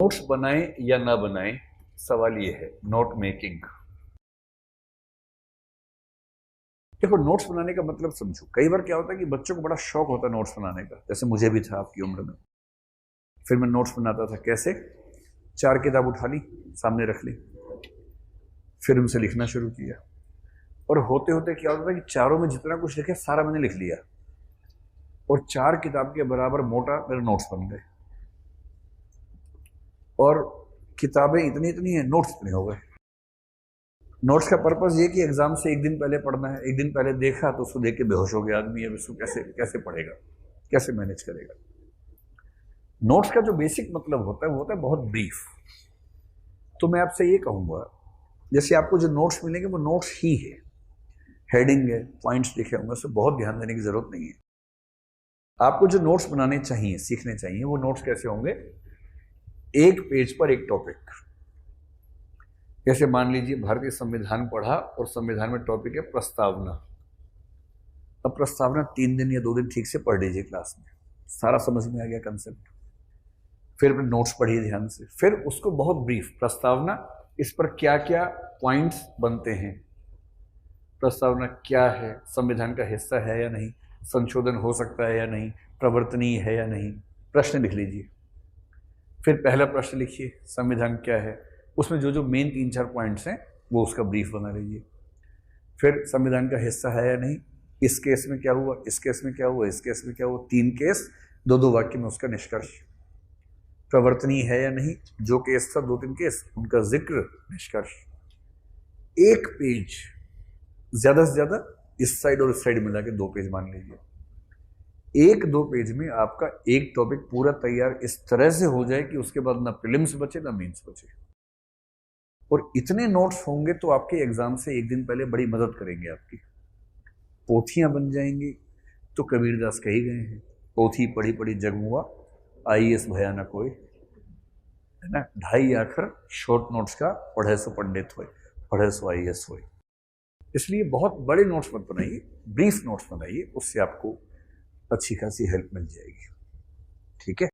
Notes बनाएं या ना बनाएं, सवाल ये है नोट मेकिंग। देखो, नोट्स बनाने का मतलब समझो। कई बार क्या होता है कि बच्चों को बड़ा शौक होता है नोट्स बनाने का, जैसे मुझे भी था आपकी उम्र में। फिर मैं नोट्स बनाता था। कैसे? 4 किताब उठा ली, सामने रख ली, फिर उनसे लिखना शुरू किया। और होते होते क्या होता था कि चारों में जितना कुछ लिखे सारा मैंने लिख लिया, और 4 किताब के बराबर मोटा मेरे नोट्स बन गए। और किताबें इतनी इतनी हैं, नोट्स इतने हो गए। नोट्स का पर्पस ये कि एग्जाम से एक दिन पहले पढ़ना है। एक दिन पहले देखा तो उसको देख के बेहोश हो गया आदमी, अब इसको कैसे कैसे पढ़ेगा, कैसे मैनेज करेगा। नोट्स का जो बेसिक मतलब होता है वो होता है बहुत ब्रीफ। तो मैं आपसे ये कहूंगा, जैसे आपको जो नोट्स मिलेंगे वो नोट्स ही है, हेडिंग है, पॉइंट्स लिखे होंगे, उससे बहुत ध्यान देने की जरूरत नहीं है। आपको जो नोट्स बनाने चाहिए, सीखने चाहिए, वो नोट्स कैसे होंगे? एक पेज पर एक टॉपिक। जैसे मान लीजिए भारतीय संविधान पढ़ा और संविधान में टॉपिक है प्रस्तावना। अब प्रस्तावना 3 दिन या 2 दिन ठीक से पढ़ लीजिए क्लास में, सारा समझ में आ गया कंसेप्ट। फिर अपने नोट्स पढ़िए ध्यान से, फिर उसको बहुत ब्रीफ, प्रस्तावना, इस पर क्या क्या पॉइंट्स बनते हैं, प्रस्तावना क्या है, संविधान का हिस्सा है या नहीं, संशोधन हो सकता है या नहीं, प्रवर्तनीय है या नहीं, प्रश्न लिख लीजिए। फिर पहला प्रश्न लिखिए, संविधान क्या है, उसमें जो जो मेन 3-4 पॉइंट्स हैं वो उसका ब्रीफ बना लीजिए। फिर संविधान का हिस्सा है या नहीं, इस केस में क्या हुआ, इस केस में क्या हुआ, इस केस में क्या हुआ, 3 केस, 2-2 वाक्य में उसका निष्कर्ष। प्रवर्तनीय है या नहीं, जो केस था 2-3 केस, उनका जिक्र, निष्कर्ष। एक पेज, ज्यादा से ज्यादा इस साइड और इस साइड मिला के 2 पेज मान लीजिए। 1-2 पेज में आपका एक टॉपिक पूरा तैयार इस तरह से हो जाए कि उसके बाद ना प्रीलिम्स बचे ना मेंस बचे। और इतने नोट्स होंगे तो आपके एग्जाम से एक दिन पहले बड़ी मदद करेंगे आपकी। पोथियां बन जाएंगी। तो कबीरदास कही गए हैं, पोथी पढ़ी पढ़ी जग मुआ, आईएएस भया न कोई, है ना। 2.5 आखर शॉर्ट नोट्स का, पढ़े सो पंडित होए, पढ़े सो आईएएस होए। इसलिए बहुत बड़े नोट्स मत बनाइए, ब्रीफ नोट्स बनाइए, उससे आपको अच्छी खासी हेल्प मिल जाएगी। ठीक है।